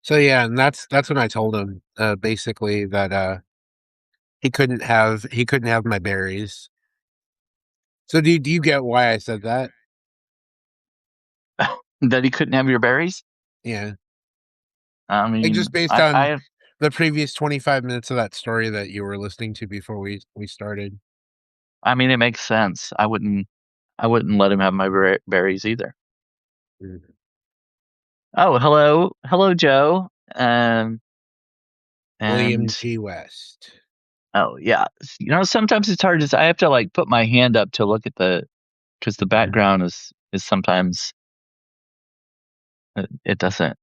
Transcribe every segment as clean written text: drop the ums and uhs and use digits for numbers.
So yeah, and that's when I told him basically that he couldn't have my berries. So do you get why I said that? That he couldn't have your berries? Yeah. I Like just mean, based I, on I, the previous 25 minutes of that story that you were listening to before we started. I mean, it makes sense. I wouldn't let him have my berries either. Mm. Oh, hello, Joe. William And G. West. oh yeah, sometimes it's hard. I have to like put my hand up to look at because the Mhm. background is sometimes it doesn't.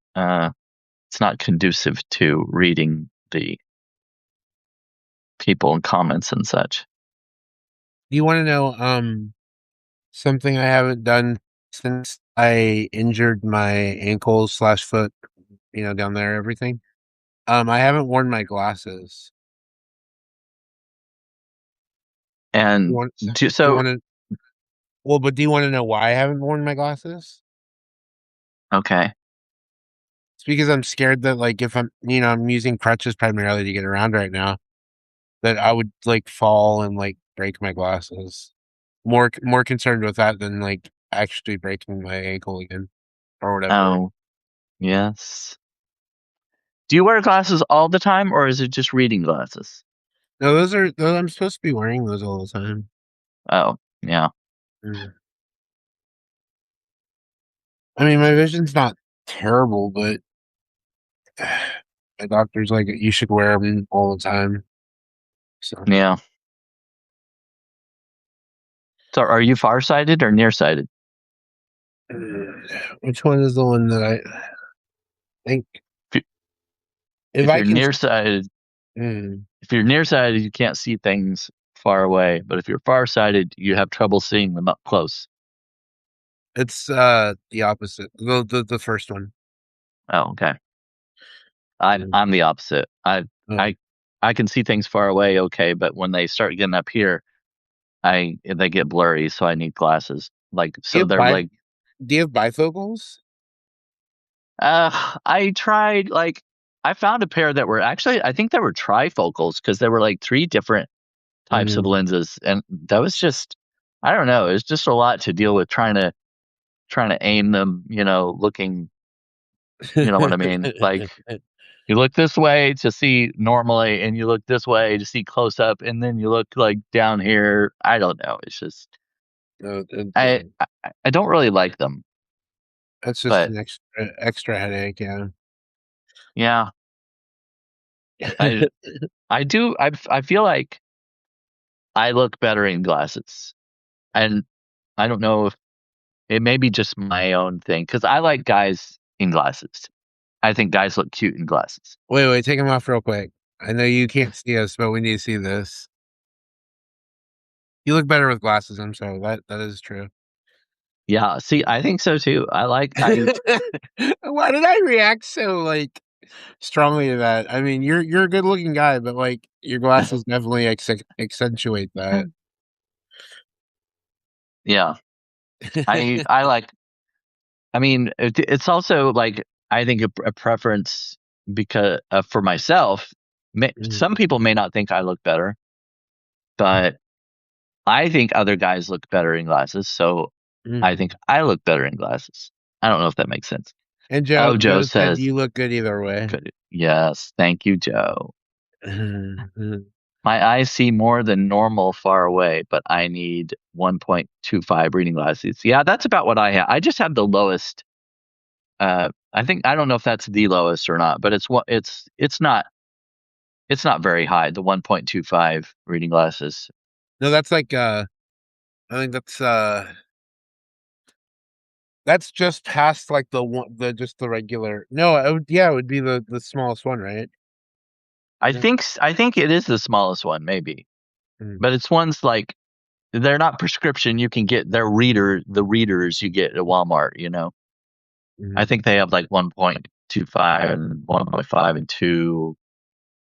It's not conducive to reading the people and comments and such. Do you want to know something I haven't done since I injured my ankle slash foot, down there, everything? I haven't worn my glasses. You And want do you so want to well, but do you want to know why I haven't worn my glasses? okay. It's because I'm scared that like if I'm using crutches primarily to get around right now, that I would like fall and like break my glasses. More concerned with that than like actually breaking my ankle again or whatever. Oh yes. Do you wear glasses all the time, or is it just reading glasses? No, those I'm supposed to be wearing those all the time. Oh yeah, Mm. I mean, my vision's not terrible, but my doctor's like you should wear them all the time. So, yeah. So are you farsighted or nearsighted? which one is the one that I think If, if if I you're can? nearsighted, Mm, if you're nearsighted, you can't see things far away. But if you're farsighted, you have trouble seeing them up close. it's the opposite. The first one. Oh, okay. I'm Mm. I'm the opposite. Oh. I I can see things far away, okay, but when they start getting up here, they get blurry, so I need glasses. Like Do you so have they're like do you have bifocals? I tried like I found a pair that were actually I think they were trifocals because there were like three different types of Mm. lenses and that was just I don't know, it's just a lot to deal with trying to aim them, looking, you know what I mean? Like you look this way to see normally and you look this way to see close up and then you look like down here. I don't know. It's just No, I I don't really like them. that's just But an extra headache. Yeah. yeah, I I do I feel like I look better in glasses. And I don't know if it may be just my own thing because I like guys in glasses. I think guys look cute in glasses. Wait, take them off real quick. I know you can't see us, but we need to see this. You look better with glasses. I'm sorry. That is true. Yeah, see, I think so too. I Why did I react so like strongly to that? I mean, you're a good looking guy, but like your glasses definitely accentuate that. yeah, I like. I mean, it's also like I think a preference because for myself. Some Mhm, people may not think I look better, but I think other guys look better in glasses. So I think mhm. I look better in glasses. I don't know if that makes sense. And Oh, Joe Joe said says, you look good either way. good. Yes, thank you, Joe. My eyes see more than normal far away, but I need 1.25 reading glasses. Yeah, that's about what I have. I just have the lowest. I think I don't know if that's the lowest or not, but it's not very high. The 1.25 reading glasses. No, that's like I think that's just past like the one the just the regular. No, it would be the smallest one, right? Yeah. I think it is the smallest one, maybe, Mm, but it's ones like they're not prescription. You can get the readers you get at Walmart. I mhm. think they have like 1.25 and 1.5 and 2.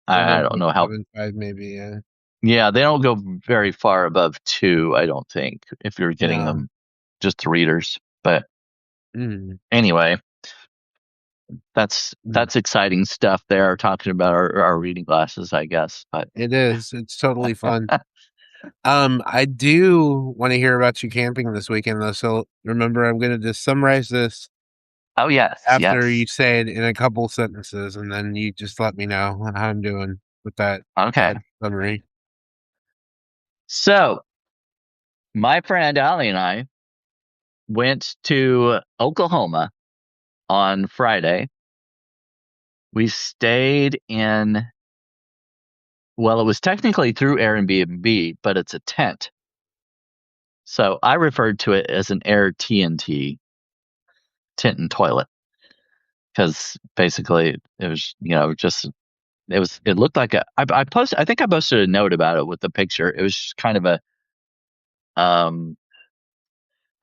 And I don't know how. 1.75 maybe, yeah. Yeah, they don't go very far above two, I don't think, if you're getting No. them just to readers. But Mm, anyway, mm. that's exciting stuff there, talking about our reading glasses, I guess. But It is. It's totally fun. I do want to hear about you camping this weekend though. So remember, I'm gonna just summarize this oh yes, after yes. you say it in a couple sentences, and then you just let me know how I'm doing with Okay. that summary. So my friend Allie and I went to Oklahoma on Friday. We stayed in, well, it was technically through Airbnb, but it's a tent. So I referred to it as an Air TNT, tent and toilet, because basically it was, just it looked like I think I posted a note about it with the picture. It was just um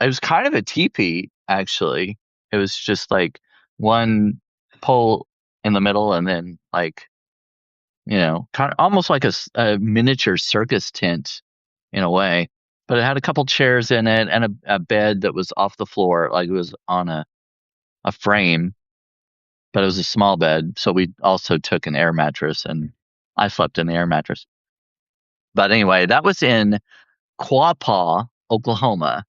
it was kind of a teepee actually. It was just like one pole in the middle and then like, kind of almost like a miniature circus tent in a way. But it had a couple chairs in it and a bed that was off the floor, like it was on a frame, but it was a small bed. So we also took an air mattress and I slept in the air mattress. But anyway, that was in Quapaw, Oklahoma,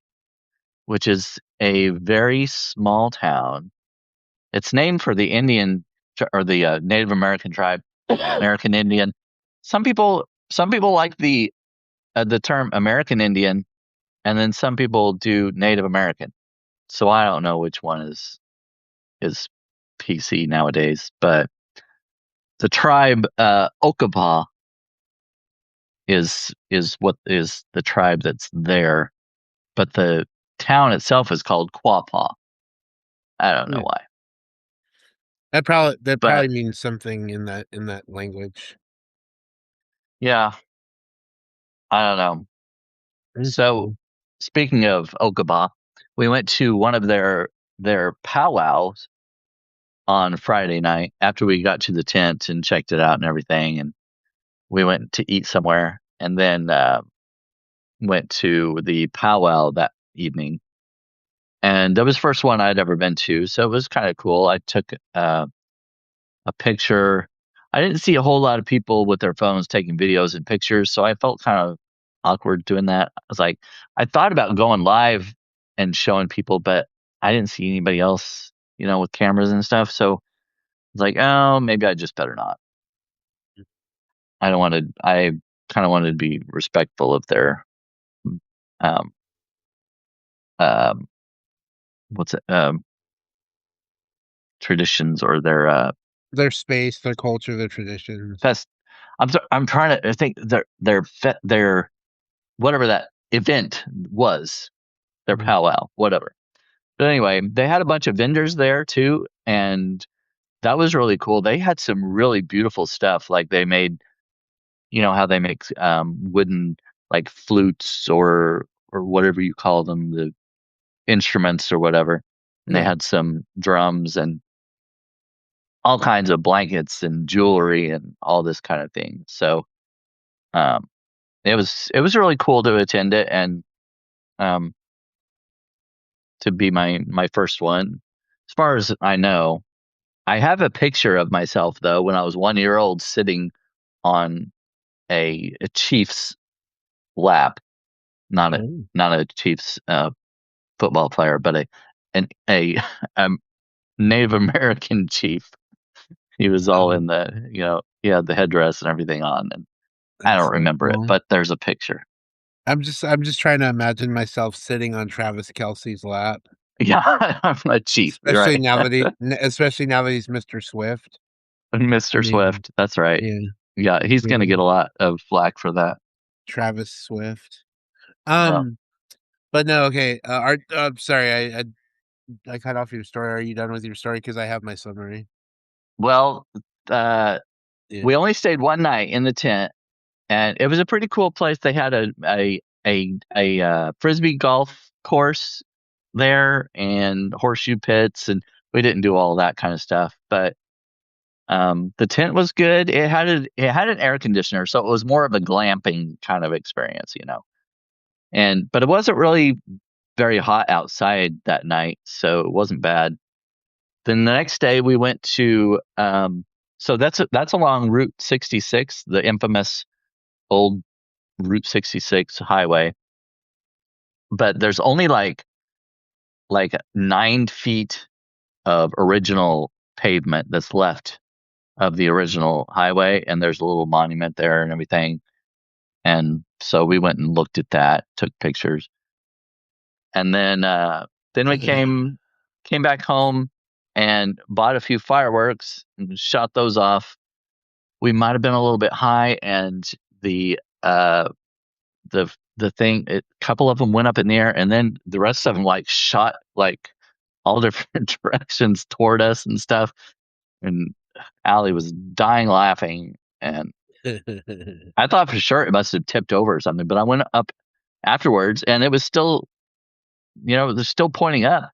which is a very small town. It's named for the or the Native American tribe, American Indian. Some people like the term American Indian, and then some people do Native American. So I don't know which one is PC nowadays, but the tribe Okapaw is what is the tribe that's there, but the town itself is called Quapaw. I don't know Yeah. why, That probably but means something in that language. yeah, I don't know. So Okay. speaking of Okaba, we went to one of their powwows on Friday night after we got to the tent and checked it out and everything, and we went to eat somewhere, and then went to the powwow that evening. And that was the first one I'd ever been to, so it was kind of cool. I took a picture. I didn't see a whole lot of people with their phones taking videos and pictures, so I felt kind of awkward doing that. I was like, I thought about going live and showing people, but I didn't see anybody else, with cameras and stuff. So I was like, oh, maybe I just better not. I kind of wanted to be respectful of their, um, um, what's it, traditions or their Their space, their culture, their traditions. fest. I'm trying to think their whatever that event was, their Mhm. powwow, whatever. But anyway, they had a bunch of vendors there too, and that was really cool. They had some really beautiful stuff. Like they made, how they make wooden like flutes or whatever you call them, the instruments or whatever. And they Yeah. had some drums and all kinds of blankets and jewelry and all this kind of thing. So um, it was really cool to attend it and um, to be my first one. As far as I know, I have a picture of myself though when I was 1 year old sitting on a Chiefs lap, not a Oh. not a Chiefs football player, but a a Native American chief. He was all Wow. in he had the headdress and everything on, and I That's don't so remember it, cool. but there's a picture. I'm just trying to imagine myself sitting on Travis Kelsey's lap, Yeah, I'm a chief, right? especially now that he's Mr. Swift. I Mr. mean, Swift, that's right. yeah, Yeah, he's gonna yeah, get a lot of flack for that. Travis Swift. Yeah. Um, but no, okay. Sorry, I cut off your story. Are you done with your story? Because I have my summary. Well, uh, Yeah. we only stayed one night in the tent, and it was a pretty cool place. They had a frisbee golf course there and horseshoe pits, and we didn't do all that kind of stuff, but The tent was good. It had an air conditioner, so it was more of a glamping kind of experience, you know. And but it wasn't really very hot outside that night, so it wasn't bad. Then the next day we went to so that's along Route 66, the infamous old Route 66 highway. But there's only like 9 feet of original pavement that's left of the original highway, and there's a little monument there and everything. And so we went and looked at that, took pictures, and then we came back home and bought a few fireworks and shot those off. We might have been a little bit high, and the uh the thing, a couple of them went up in the air, and then the rest of them like shot like all different directions toward us and stuff. And Allie was dying laughing, and I thought for sure it must have tipped over or something. But I went up afterwards, and it was still, it was still pointing up.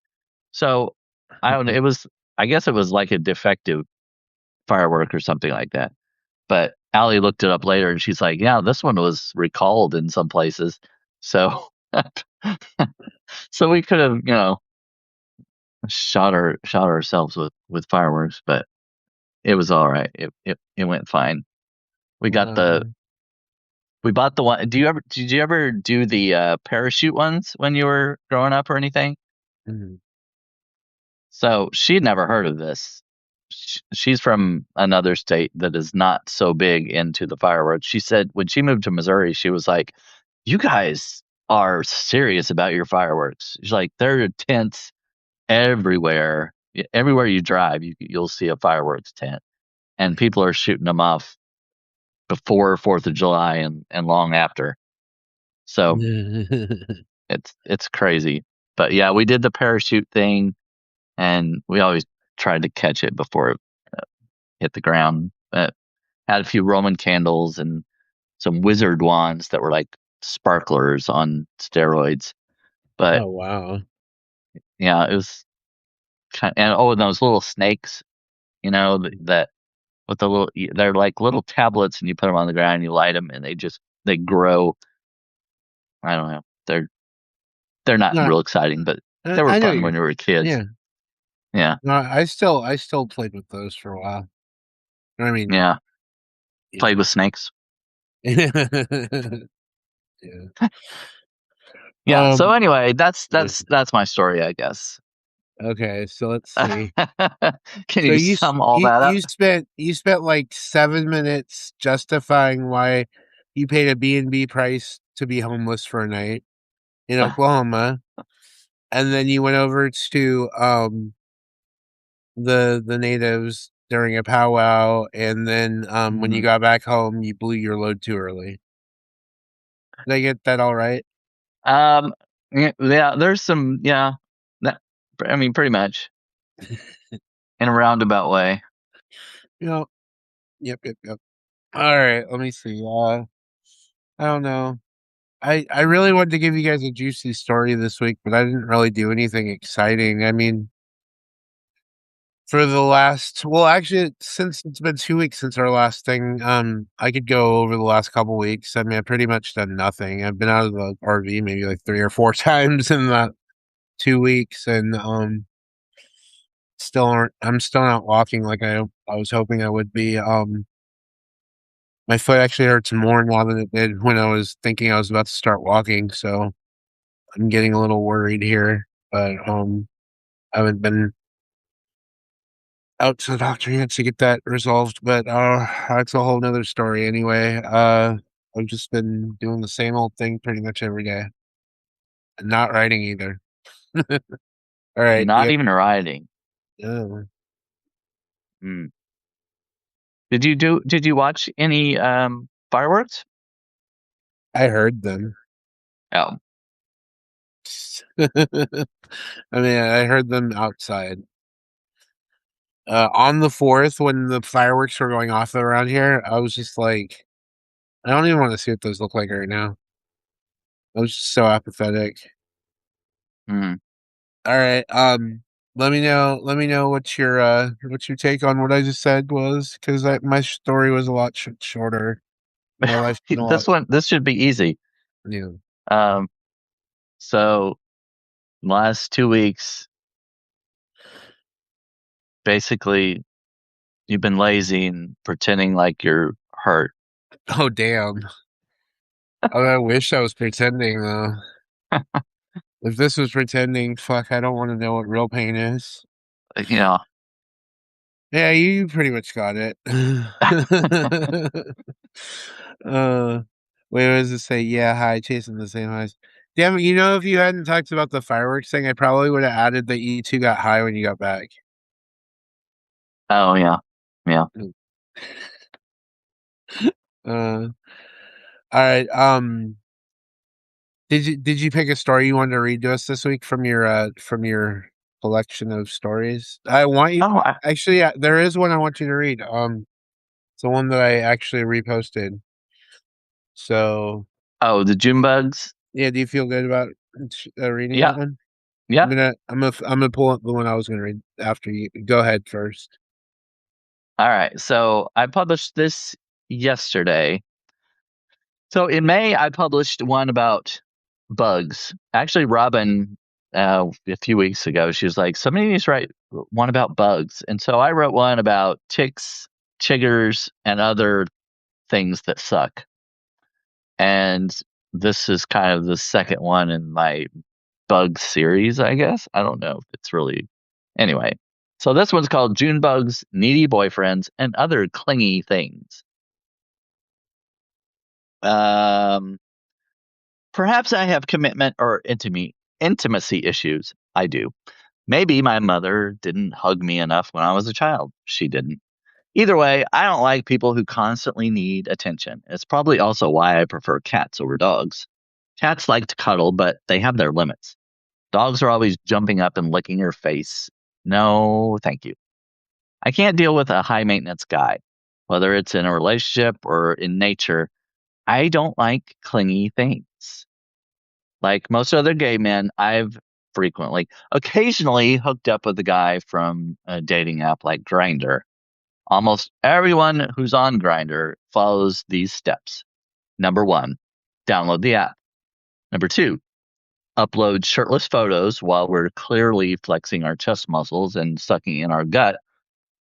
So I don't know. I guess it was like a defective firework or something like that. But Allie looked it up later, and she's like, "Yeah, this one was recalled in some places." So, so we could have, shot ourselves with fireworks, but it was all right. It went fine. We got the Wow. we bought the one. Did you ever do the parachute ones when you were growing up or anything? Mhm. So she had never heard of this. She's from another state that is not so big into the fireworks. She said when she moved to Missouri, she was like, "You guys are serious about your fireworks." She's like, "There are tents everywhere. Everywhere you drive, you'll see a fireworks tent, and people are shooting them off before Fourth of July and long after." So it's crazy. But yeah, we did the parachute thing, and we always tried to catch it before it hit the ground. Had a few Roman candles and some wizard wands that were like sparklers on steroids. But Oh wow. yeah, it was and those little snakes, that with the little, they're like little tablets, and you put them on the ground, and you light them, and they grow. I don't know. They're not No, real exciting, but they were I know fun when you. we were kids. Yeah. Yeah, No, I still played with those for a while. I mean, yeah. yeah. Played with snakes. Yeah. Yeah. So Um. anyway, that's my story, I guess. Okay. So let's see. Can So you sum all that up? you spent like 7 minutes justifying why you paid a B&B price to be homeless for a night in Oklahoma, and then you went over to the natives during a powwow, and then when you Mhm. got back home, you blew your load too early. Did I get that all right? Um, yeah, there's some, yeah, that, I mean, pretty much in a roundabout way. You know. Yep. Yep. Yep. All right. Let me see. I don't know. I really wanted to give you guys a juicy story this week, but I didn't really do anything exciting. I mean, for the last, well, actually, since it's been 2 weeks since our last thing, I could go over the last couple weeks. I mean, I've pretty much done nothing. I've been out of the RV maybe like 3 or 4 times in that 2 weeks, and I'm still not walking like I was hoping I would be. My foot actually hurts more now than it did when I was thinking I was about to start walking, so I'm getting a little worried here. But I haven't been out to the doctor yet to get that resolved, but that's a whole nother story anyway. I've just been doing the same old thing pretty much every day. And not writing either. All right, Not yep. even riding. Yeah, Hmm. Did you watch any fireworks? I heard them. Oh, I mean, I heard them outside. On the 4th, when the fireworks were going off around here, I was just like, I don't even want to see what those look like right now. I was just so apathetic. hmm. All right. Let me know what your take on what I just said was, because my story was a lot shorter. My life's been a lot. This should be easy. Yeah. Um, so last 2 weeks, basically, you've been lazy and pretending like you're hurt. Oh damn. Oh, I wish I was pretending though. If this was pretending, fuck, I don't want to know what real pain is. You know, Yeah, you pretty much got it. uh, wait, what does it say? Yeah, hi, chasing the same highs. Damn it, if you hadn't talked about the fireworks thing, I probably would have added that you two got high when you got back. oh yeah, yeah. All right. Did you pick a story you wanted to read to us this week from your collection of stories? I want you Oh, actually, yeah, there is one I want you to read. It's the one that I actually reposted. So the June bugs. yeah, do you feel good about reading Yeah, that one? yeah. I'm gonna pull up the one I was gonna read after you. Go ahead first. All right. So I published this yesterday. So in May, I published one about bugs. Actually, Robin, a few weeks ago, she was like, somebody needs to write one about bugs. And so I wrote one about ticks, chiggers, and other things that suck. And this is kind of the second one in my bug series, I guess. I don't know if it's really. Anyway, so this one's called June Bugs, Needy Boyfriends, and Other Clingy Things. Um, Perhaps I have commitment or intimacy issues. I do. Maybe my mother didn't hug me enough when I was a child. She didn't. Either way, I don't like people who constantly need attention. It's probably also why I prefer cats over dogs. Cats like to cuddle, but they have their limits. Dogs are always jumping up and licking your face. No, thank you. I can't deal with a high maintenance guy. Whether it's in a relationship or in nature, I don't like clingy things. Like most other gay men, I've occasionally hooked up with a guy from a dating app like Grindr. Almost everyone who's on Grindr follows these steps. Number one, download the app. Number two, upload shirtless photos while we're clearly flexing our chest muscles and sucking in our gut.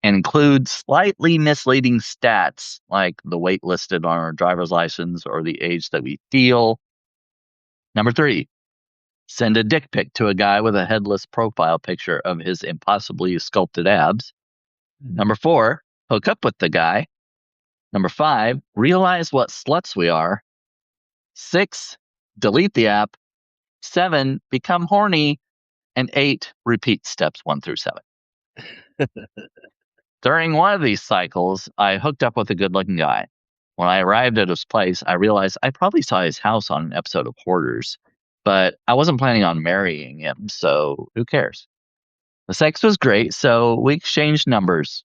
And include slightly misleading stats like the weight listed on our driver's license or the age that we feel. Number three, send a dick pic to a guy with a headless profile picture of his impossibly sculpted abs. Number four, hook up with the guy. Number five, realize what sluts we are. Six, delete the app. Seven, become horny. And eight, repeat steps 1 through 7. During one of these cycles, I hooked up with a good looking guy. When I arrived at his place, I realized I probably saw his house on an episode of Hoarders, but I wasn't planning on marrying him, so who cares? The sex was great, so we exchanged numbers.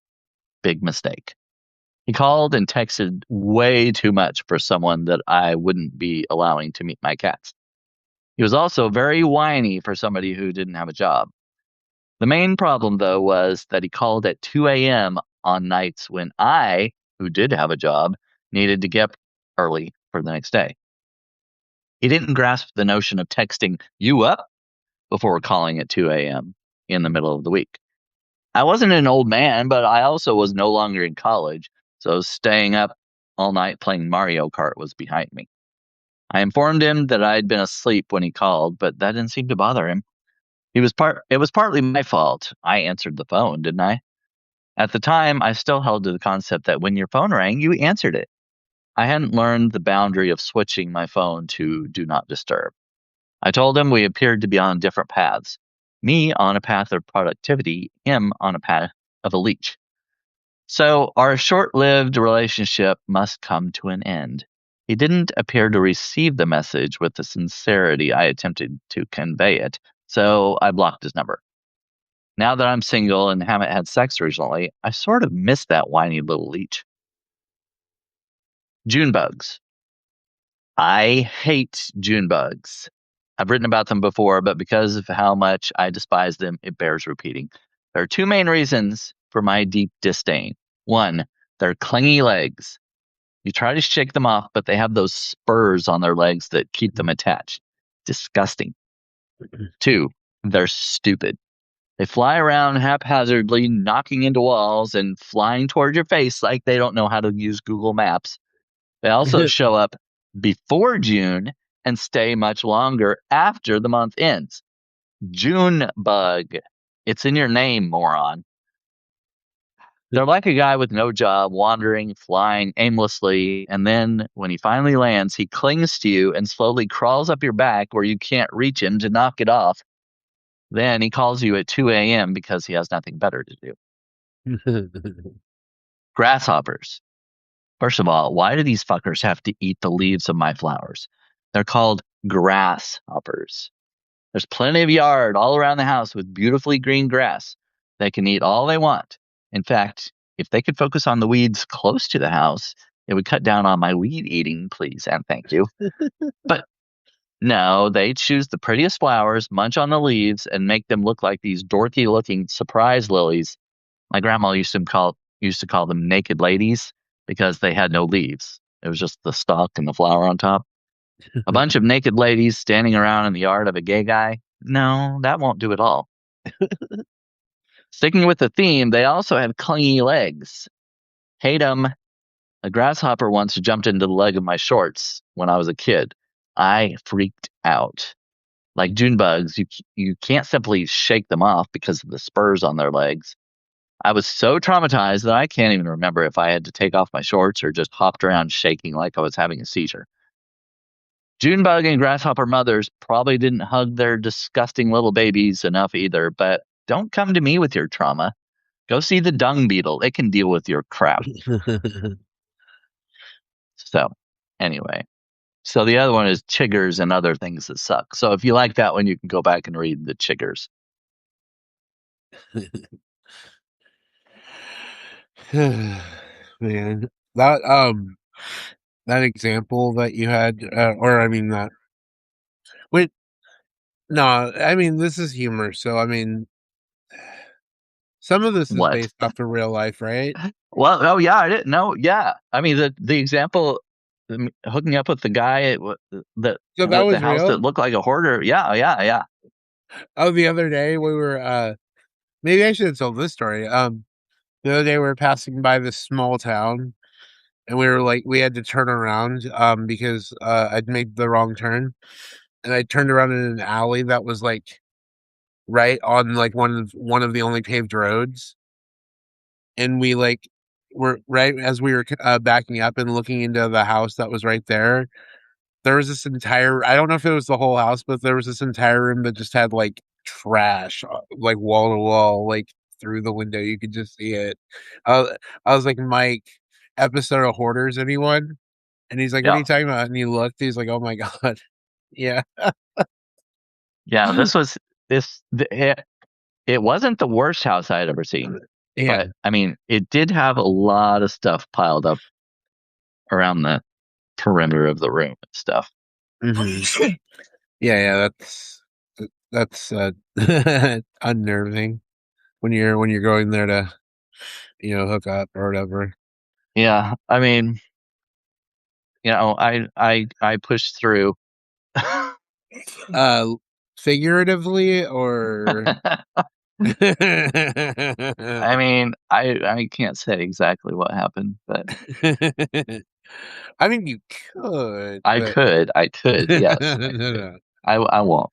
Big mistake. He called and texted way too much for someone that I wouldn't be allowing to meet my cats. He was also very whiny for somebody who didn't have a job. The main problem, though, was that he called at 2 a.m. on nights when I, who did have a job, needed to get up early for the next day. He didn't grasp the notion of texting, "You up?" before calling at 2 a.m. in the middle of the week. I wasn't an old man, but I also was no longer in college, so staying up all night playing Mario Kart was behind me. I informed him that I'd been asleep when he called, but that didn't seem to bother him. It was partly my fault. I answered the phone, didn't I? At the time, I still held to the concept that when your phone rang, you answered it. I hadn't learned the boundary of switching my phone to do not disturb. I told him we appeared to be on different paths. Me on a path of productivity, him on a path of a leech. So our short lived relationship must come to an end. He didn't appear to receive the message with the sincerity I attempted to convey it, so I blocked his number. Now that I'm single and haven't had sex recently, I sort of miss that whiny little leech. June bugs. I hate June bugs. I've written about them before, but because of how much I despise them, it bears repeating. There are two main reasons for my deep disdain. One, their clingy legs. You try to shake them off, but they have those spurs on their legs that keep them attached. Disgusting. Two, they're stupid. They fly around haphazardly, knocking into walls and flying toward your face like they don't know how to use Google Maps. They also show up before June and stay much longer after the month ends. June bug. It's in your name, moron. They're like a guy with no job, wandering, flying aimlessly, and then when he finally lands, he clings to you and slowly crawls up your back where you can't reach him to knock it off. Then he calls you at 2 a.m. because he has nothing better to do. Grasshoppers. First of all, why do these fuckers have to eat the leaves of my flowers? They're called grasshoppers. There's plenty of yard all around the house with beautifully green grass. They can eat all they want. In fact, if they could focus on the weeds close to the house, it would cut down on my weed eating, please and thank you. But no, they choose the prettiest flowers, munch on the leaves, and make them look like these dorky looking surprise lilies. My grandma used to call them naked ladies because they had no leaves. It was just the stalk and the flower on top. A bunch of naked ladies standing around in the yard of a gay guy? No, that won't do it all. Sticking with the theme, they also have clingy legs. Hate 'em. A grasshopper once jumped into the leg of my shorts when I was a kid. I freaked out. Like June bugs, you can't simply shake them off because of the spurs on their legs. I was so traumatized that I can't even remember if I had to take off my shorts or just hopped around shaking like I was having a seizure. Junebug and grasshopper mothers probably didn't hug their disgusting little babies enough either, but don't come to me with your trauma. Go see the dung beetle. It can deal with your crap. So, anyway. So the other one is chiggers and other things that suck. So if you like that one, you can go back and read the chiggers. Man, that that example that you had, or I mean that. Wait, no, I mean this is humor. So I mean, some of this is What? based off of real life, right? Well, oh yeah, I didn't know. Yeah, I mean the example, hooking up with the guy that So that with the was house that real. looked like a hoarder. Yeah, yeah, yeah, Oh, the other day we were maybe I should have told this story. The other day we were passing by this small town and we were like we had to turn around because I'd made the wrong turn and I turned around in an alley that was like right on like one of the only paved roads and we like were right as we were backing up and looking into the house that was right there. There was this entire I don't know if it was the whole house, but there was this entire room that just had like trash, like wall to wall, like through the window. You could just see it. Uh, I was like, Mike, episode of Hoarders, anyone? And he's like, what are yeah, you talking about? And he looked, he's like, oh my God. Yeah. yeah. It wasn't the worst house I had ever seen, Yeah. but I mean, it did have a lot of stuff piled up around the perimeter of the room and stuff. Mhm. Yeah, yeah, that's unnerving when you're going there to, hook up or whatever. Yeah, I mean, I pushed through. Uh, figuratively or I mean, I can't say exactly what happened, but I mean, you could, I but could, I could, yes, I no, could. no. I won't.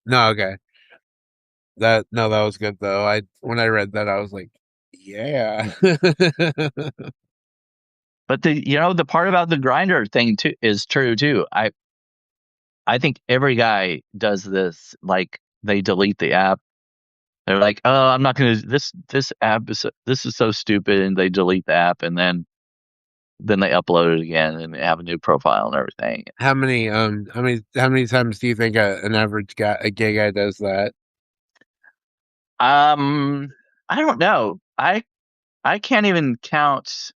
No, okay. That was good though. I when I read that, I was like, yeah. But the part about the grinder thing too is true too. I think every guy does this. Like they delete the app. They're like, oh, I'm not gonna this app this is so stupid, and they delete the app, and then they upload it again and they have a new profile and everything. How many times do you think an average guy, a gay guy, does that? Um, I don't know. I can't even count.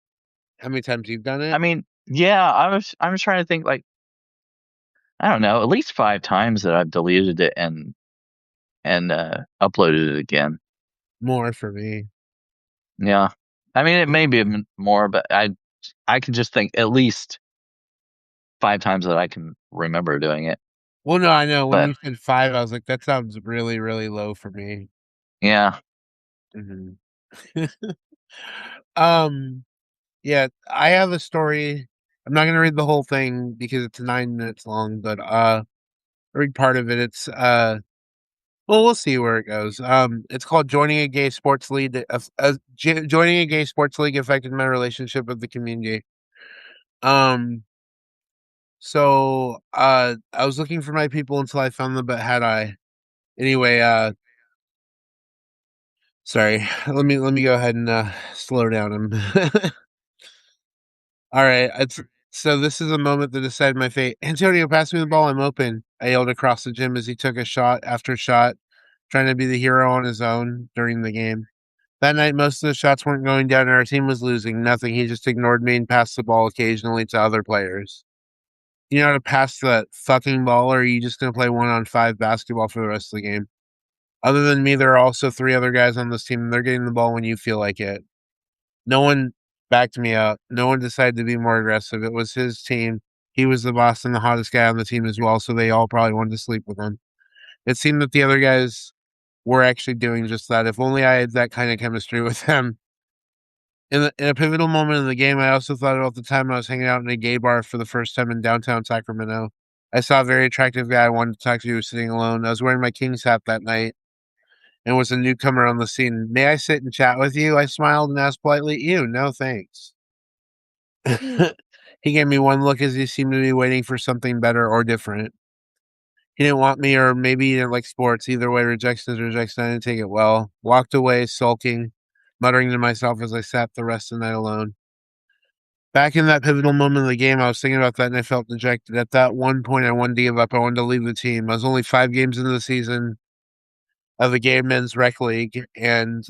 How many times you've done I it? mean, yeah, I was trying to think like I don't know, at least 5 times that I've deleted it and uploaded it again. More for me. Yeah. I mean, it may be more, but I can just think at least 5 times that I can remember doing it. Well, no, I know when But you said 5, I was like, that sounds really, really low for me. yeah. Mhm. Um, yeah, I have a story. I'm not gonna read the whole thing because it's 9 minutes long, but, read part of it. Well, we'll see where it goes. It's called "Joining a Gay Sports League." Joining a gay sports league affected my relationship with the community. Um, I was looking for my people until I found them, but had I anyway? Sorry. Let me go ahead and slow down. All right. So this is a moment that decided my fate. Antonio, pass me the ball. I'm open. I yelled across the gym as he took a shot after shot, trying to be the hero on his own during the game. That night, most of the shots weren't going down, and our team was losing. Nothing. He just ignored me and passed the ball occasionally to other players. You know how to pass that fucking ball, or are you just going to play 1-on-5 basketball for the rest of the game? Other than me, there are also 3 other guys on this team, and they're getting the ball when you feel like it. No one backed me up. No one decided to be more aggressive. It was his team. He was the boss and the hottest guy on the team as well, so they all probably wanted to sleep with him. It seemed that the other guys were actually doing just that. If only I had that kind of chemistry with them. In a pivotal moment in the game, I also thought about the time I was hanging out in a gay bar for the first time in downtown Sacramento. I saw a very attractive guy I wanted to talk to who was sitting alone. I was wearing my King's hat that night and was a newcomer on the scene. May I sit and chat with you? I smiled and asked politely. Ew, no thanks. He gave me one look as he seemed to be waiting for something better or different. He didn't want me, or maybe he didn't like sports. Either way, rejection is rejection. I didn't take it well. Walked away, sulking, muttering to myself as I sat the rest of the night alone. Back in that pivotal moment of the game, I was thinking about that and I felt dejected. At that one point, I wanted to give up. I wanted to leave the team. I was only 5 games into the season of the gay men's rec league, and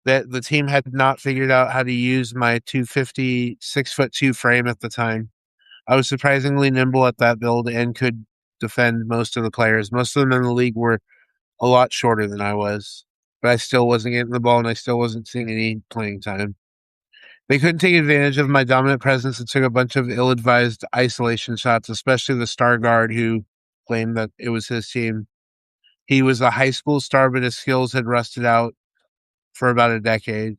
that the team had not figured out how to use my 250 6'2" frame at the time. I was surprisingly nimble at that build and could defend most of the players. Most of them in the league were a lot shorter than I was, but I still wasn't getting the ball and I still wasn't seeing any playing time. They couldn't take advantage of my dominant presence and took a bunch of ill-advised isolation shots, especially the star guard who claimed that it was his team. He was a high school star, but his skills had rusted out for about a decade.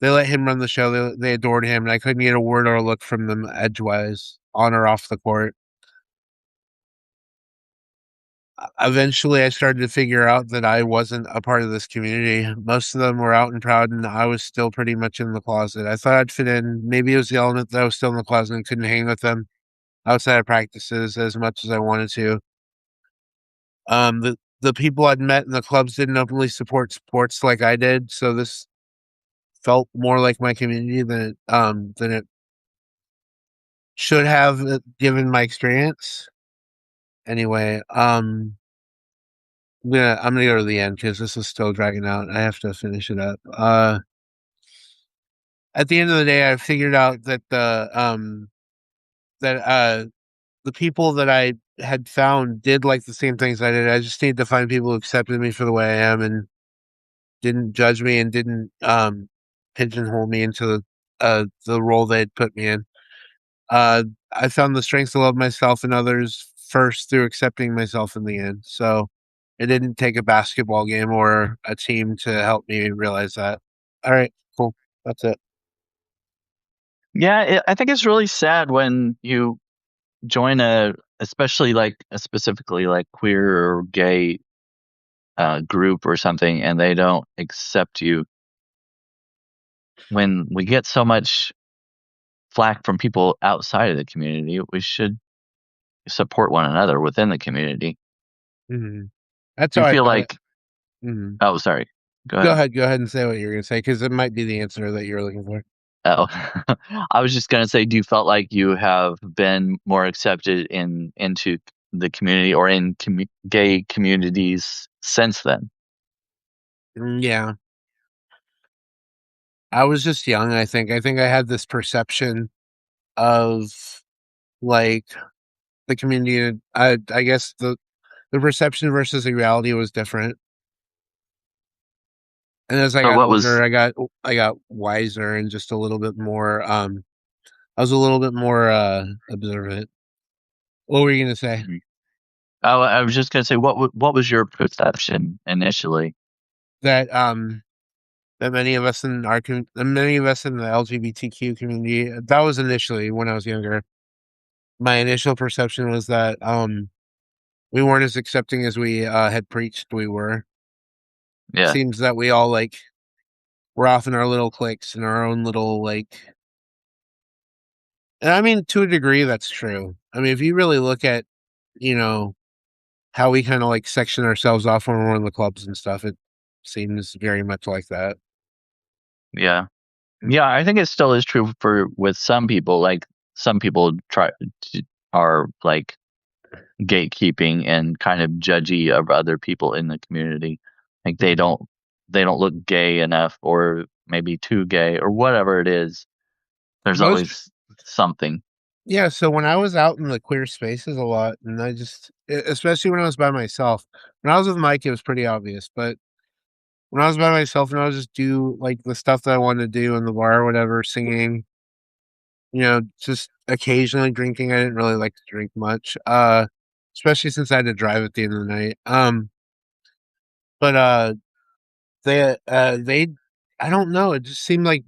They let him run the show. They adored him, and I couldn't get a word or a look from them edgewise, on or off the court. Eventually, I started to figure out that I wasn't a part of this community. Most of them were out and proud, and I was still pretty much in the closet. I thought I'd fit in. Maybe it was the element that I was still in the closet and couldn't hang with them outside of practices as much as I wanted to. The people I'd met in the clubs didn't openly support sports like I did, so this felt more like my community than it should have, given my experience. Anyway, I'm gonna go to the end because this is still dragging out. I have to finish it up. At the end of the day, I figured out that the people that I had found did like the same things I did. I just needed to find people who accepted me for the way I am and didn't judge me and didn't pigeonhole me into the role they'd put me in. Uh, I found the strength to love myself and others first through accepting myself in the end. So it didn't take a basketball game or a team to help me realize that. All right, cool. That's it. Yeah, I think it's really sad when you join especially like specifically like queer or gay group or something, and they don't accept you. When we get so much flack from people outside of the community, we should support one another within the community. Mhm. That's Do how you I feel felt. like, Mhm. oh, sorry, go Go ahead. ahead. Go ahead and say what you're gonna say because it might be the answer that you're looking for. Oh, I was just gonna say, do you felt like you have been more accepted into the community or in gay communities since then? Yeah, I was just young. I think I had this perception of like the community. I guess the perception versus the reality was different. And as I So got what older, was I got wiser and just a little bit more. I was a little bit more observant. What were you gonna say? Mhm. I was just gonna say what was your perception initially? That that many of us in many of us in the LGBTQ community, that was initially when I was younger. My initial perception was that we weren't as accepting as we had preached we were. Yeah, Seems that we all like we're off in our little cliques and our own little like. And I mean, to a degree, that's true. I mean, if you really look at, you know, how we kind of like section ourselves off when we're in the clubs and stuff, it seems very much like that. yeah, yeah. I think it still is true for with some people. Like some people are like gatekeeping and kind of judgy of other people in the community. Like Mhm. they don't look gay enough or maybe too gay or whatever it is. There's Most, always something. yeah. So when I was out in the queer spaces a lot, and especially when I was by myself, when I was with Mike, it was pretty obvious. But when I was by myself and I would just do like the stuff that I wanted to do in the bar or whatever, singing, just occasionally drinking. I didn't really like to drink much, especially since I had to drive at the end of the night. But they, I don't know. It just seemed like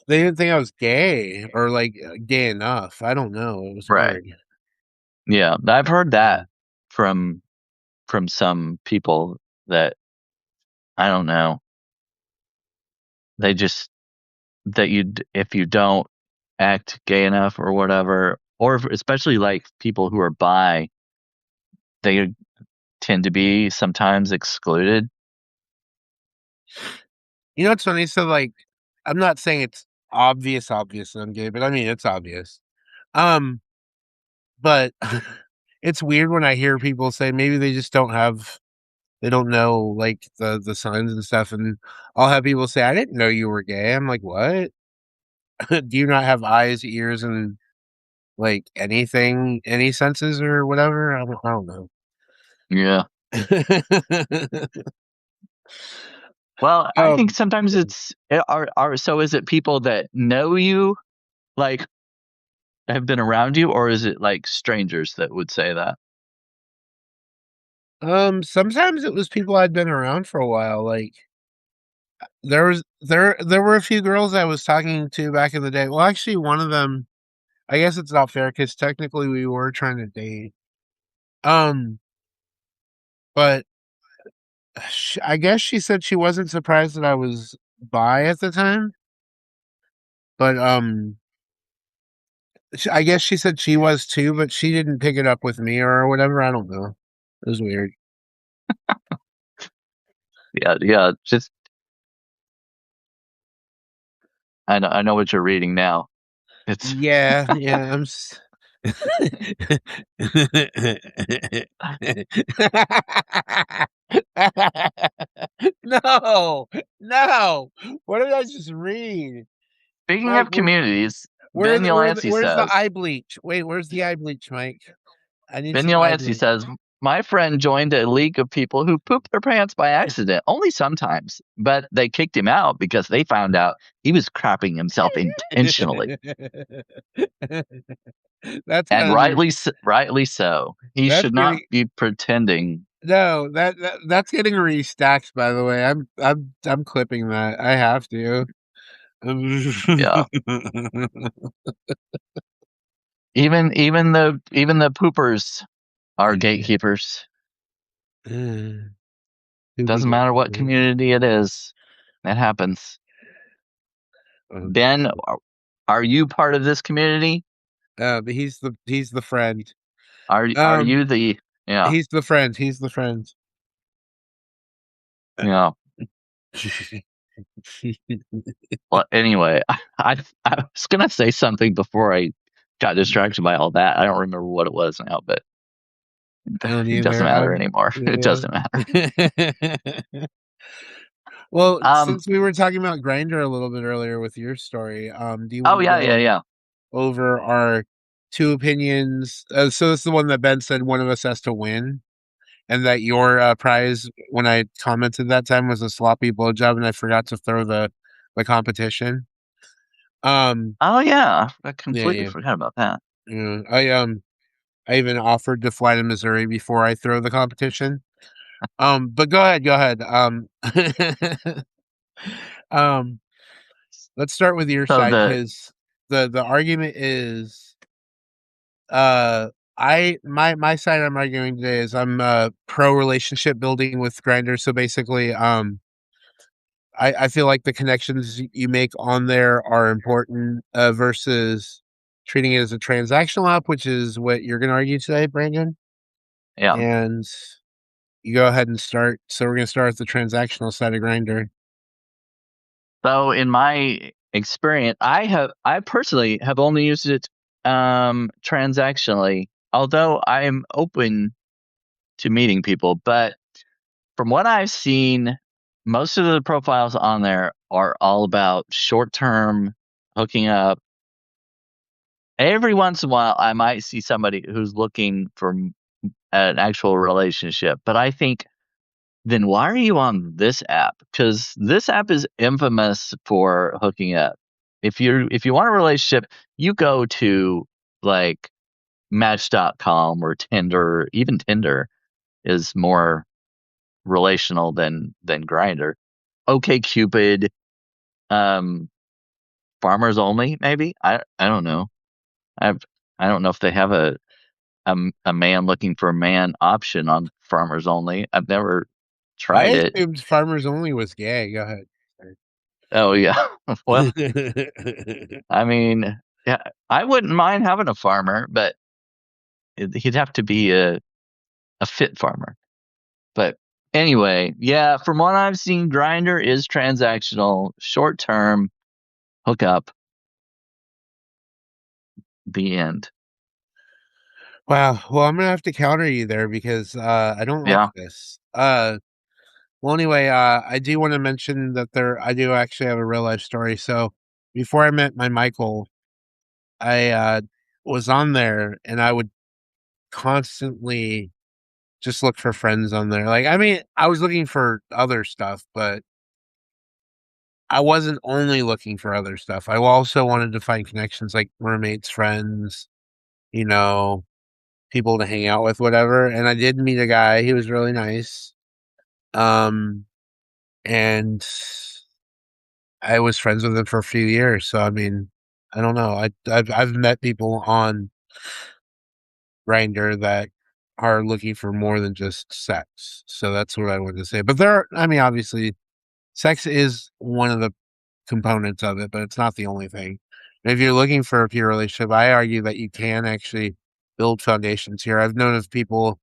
they didn't think I was gay or like gay enough. I don't know. It was Right. weird. Yeah. I've heard that from some people that I don't know. They just that if you don't act gay enough or whatever, or especially like people who are bi, they tend to be sometimes excluded. You know what's funny? So like, I'm not saying it's obvious that I'm gay, but I mean it's obvious. Um, but it's weird when I hear people say maybe they don't know like the signs and stuff, and I'll have people say I didn't know you were gay. I'm like, what? Do you not have eyes, ears, and like anything, any senses or whatever? I don't know. Yeah. Well, I think um, sometimes are so is it people that know you, like have been around you, or is it like strangers that would say that? sometimes it was people I'd been around for a while. Like there were a few girls I was talking to back in the day. Well, actually, one of them, I guess it's not fair because technically we were trying to date. Um, but I guess she said she wasn't surprised that I was bi at the time. But I guess she said she was too, but she didn't pick it up with me or whatever. I don't know. It was weird. Yeah, yeah. Just I know what you're reading now. It's Yeah, yeah. No, no. What did I just read? speaking Mike, of communities. where's Ben Delancey where's the says. eye bleach? Wait, where's the eye bleach, Mike? I need Ben some eye Delancey bleach. says, my friend joined a league of people who poop their pants by accident, only sometimes, but they kicked him out because they found out he was crapping himself intentionally. That's And gotta be rightly so. He that's should not getting be pretending. no that's getting restacked. By the way, I'm clipping that. I have to. Yeah. Even the poopers are gatekeepers. Who Doesn't matter what began? community it is. That happens. Oh, Ben, are you part of this community? but he's the friend. Are Um, you the yeah, he's the friend. He's the friend. yeah. Well, anyway, I was gonna say something before I got distracted by all that. I don't remember what it was now, but I don't it doesn't either. matter anymore. It Yeah. doesn't matter. Well, Um. since we were talking about Grinder a little bit earlier with your story, do you want Oh to yeah, yeah, go? yeah. over our two opinions. So this is the one that Ben said one of us has to win, and that your prize when I commented that time was a sloppy blowjob, and I forgot to throw the competition. Um, Oh yeah, I yeah, completely yeah, forgot about that. yeah. I even offered to fly to Missouri before I throw the competition. But go ahead. Um, let's start with your So side because the argument is uh my side I'm arguing today is I'm pro relationship building with Grindr. So basically, I feel like the connections you make on there are important versus treating it as a transactional app, which is what you're going to argue today, Brandon. yeah. And you go ahead and start. So we're going to start with the transactional side of Grindr. So in my experience, I personally have only used it transactionally, although I'm open to meeting people. But from what I've seen, most of the profiles on there are all about short term hooking up. Every once in a while, I might see somebody who's looking for an actual relationship. But I think, then why are you on this app? Because this app is infamous for hooking up. If you want a relationship, you go to like Match.com or Tinder. Even Tinder is more relational than Grinder. Okay, Cupid, um, Farmers Only, maybe. I don't know. I've I don't know if they have a man looking for a man option on Farmers Only. I've never tried I it. assumed Farmers Only was gay. Go ahead. Oh yeah. Well, Sorry. I mean, yeah, I wouldn't mind having a farmer, but he'd have to be a fit farmer. But anyway, yeah, from what I've seen, Grinder is transactional, short term, hook up, the end. Wow. Well, I'm gonna have to counter you there because I don't like Yeah, this. Well, anyway, I do want to mention that I do actually have a real life story. So before I met my Michael, I was on there and I would constantly just look for friends on there. Like, I mean, I was looking for other stuff, but I wasn't only looking for other stuff. I also wanted to find connections like roommates, friends, you know, people to hang out with, whatever. And I did meet a guy. He was really nice. Um, and I was friends with him for a few years. So I mean, I don't know. I've met people on Grindr that are looking for more than just sex. So that's what I wanted to say. But I mean, obviously, sex is one of the components of it, but it's not the only thing. And if you're looking for a pure relationship, I argue that you can actually build foundations here. I've known of people,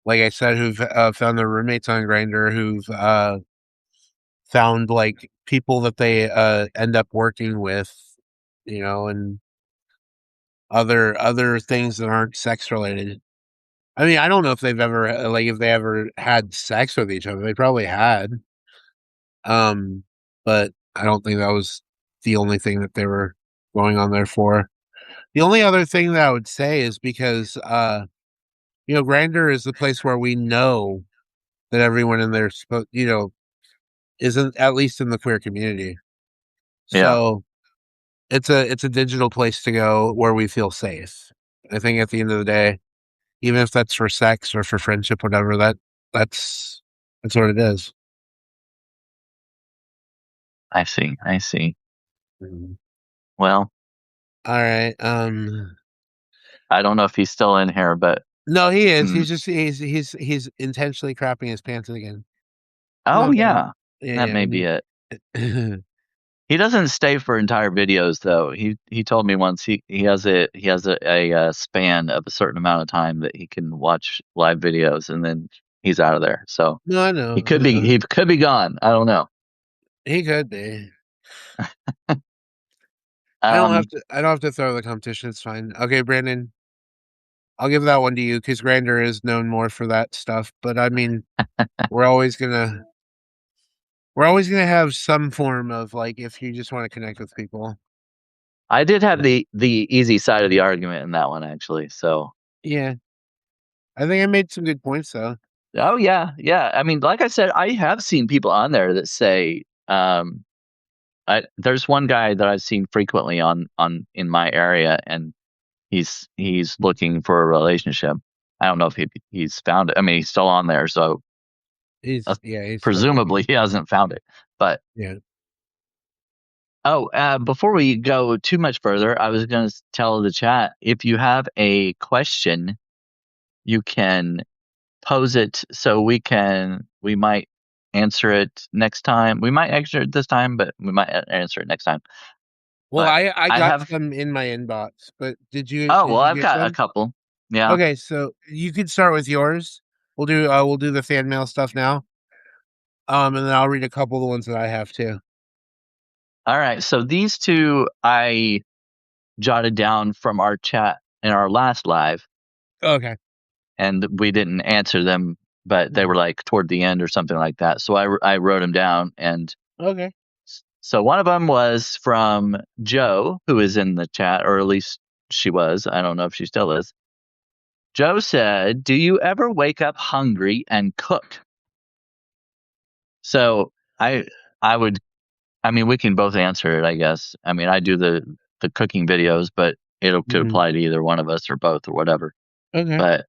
like I said, who've found their roommates on Grindr, who've found like people that they end up working with, and other things that aren't sex related. I mean, I don't know if they've ever if they ever had sex with each other. They probably had, um, but I don't think that was the only thing that they were going on there for. The only other thing that I would say is because Grindr is the place where we know that everyone in there isn't, at least in the queer community. yeah, So it's a digital place to go where we feel safe. I think at the end of the day, even if that's for sex or for friendship, whatever, that's that's what it is. I see. I see. Mhm. Well, All right. I don't know if he's still in here, but No, he is. hmm. He's intentionally crapping his pants again. Come Oh on, Ben. yeah, Yeah, that yeah. may be it. He doesn't stay for entire videos though. He told me once he has a span of a certain amount of time that he can watch live videos and then he's out of there. So No, I he know. could be he could be gone. I don't know. He could be. Um, I don't have to throw the competition. It's fine. Okay, Brandon. I'll give that one to you because Grander is known more for that stuff. But I mean, we're always gonna we're always gonna have some form of like if you just want to connect with people. I did have the easy side of the argument in that one actually. So, Yeah, I think I made some good points though. oh yeah, yeah. I mean, like I said, I have seen people on there that say, there's one guy that I've seen frequently on in my area, and he's looking for a relationship. I don't know if he's found it. I mean, he's still on there, so He's still presumably looking. he hasn't found it. But Yeah. oh, before we go too much further, I was going to tell the chat if you have a question, you can pose it so we might answer it next time. We might answer it this time, but we might answer it next time. Well, But I I got have some in my inbox, but oh did well, you I've get got a some? couple. Yeah. Okay, so you can start with yours. We'll do the fan mail stuff now. And then I'll read a couple of the ones that I have too. All right. So these two I jotted down from our chat in our last live, Okay. and we didn't answer them, but they Mhm. were like toward the end or something like that. So I wrote them down, and Okay. so one of them was from Joe, who is in the chat, or at least she was. I don't know if she still is. Joe said, "Do you ever wake up hungry and cook?" So I I would I mean we can both answer it, I guess. I mean I do the cooking videos, but it could Mhm. apply to either one of us or both or whatever. Okay. But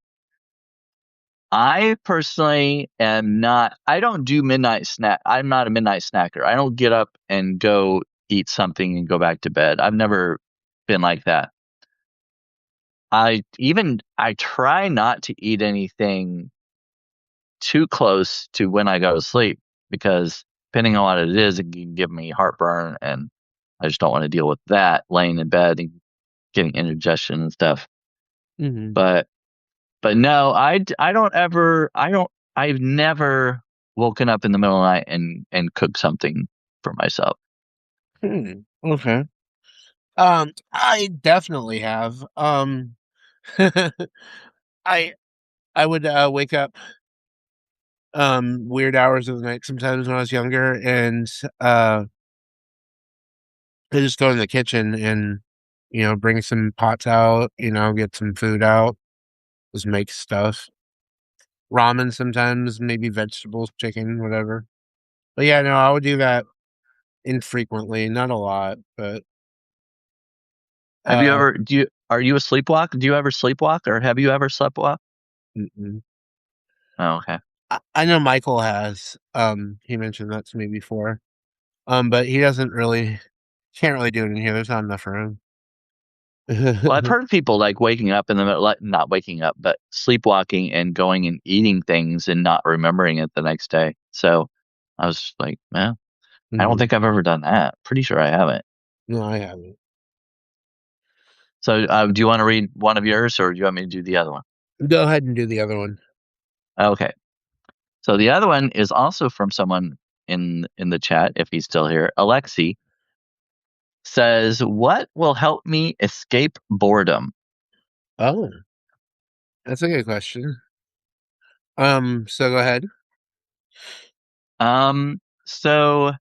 I personally am not. I don't do midnight snack. I'm not a midnight snacker. I don't get up and go eat something and go back to bed. I've never been like that. I try not to eat anything too close to when I go to sleep because depending on what it is, it can give me heartburn, and I just don't want to deal with that laying in bed and getting indigestion and stuff. Mhm. But no, I don't ever I've never woken up in the middle of the night and cooked something for myself. Hmm. Okay. I definitely have. I I would wake up weird hours of the night sometimes when I was younger, and uh I just go in the kitchen and bring some pots out, get some food out, just make stuff. Ramen sometimes, maybe vegetables, chicken, whatever. But yeah, no, I would do that infrequently, not a lot, but Have you uh ever do you are you a sleepwalk? Do you ever sleepwalk or have you ever sleptwalk? mm-mm. Oh, okay. I know Michael has. He mentioned that to me before. But he doesn't really can't really do it in here. There's not enough room. Well, I've heard people like waking up in the middle, like not waking up, but sleepwalking and going and eating things and not remembering it the next day. So I was like, well, I don't Mhm. think I've ever done that. Pretty sure I haven't. No, I haven't. So do you want to read one of yours or do you want me to do the other one? Go ahead and do the other one. Okay. So the other one is also from someone in the chat, if he's still here. Alexi says, "What will help me escape boredom?" Oh, that's a good question. So go ahead. So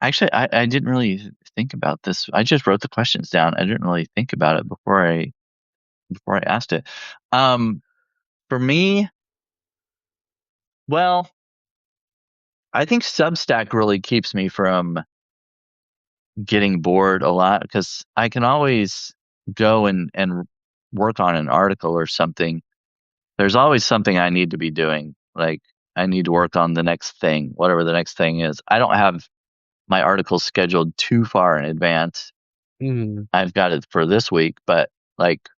actually, I didn't really think about this. I just wrote the questions down. I didn't really think about it before I asked it. Um, for me, well, I think Substack really keeps me from getting bored a lot because I can always go and work on an article or something. There's always something I need to be doing. Like I need to work on the next thing, whatever the next thing is. I don't have my articles scheduled too far in advance. Mhm. I've got it for this week, but like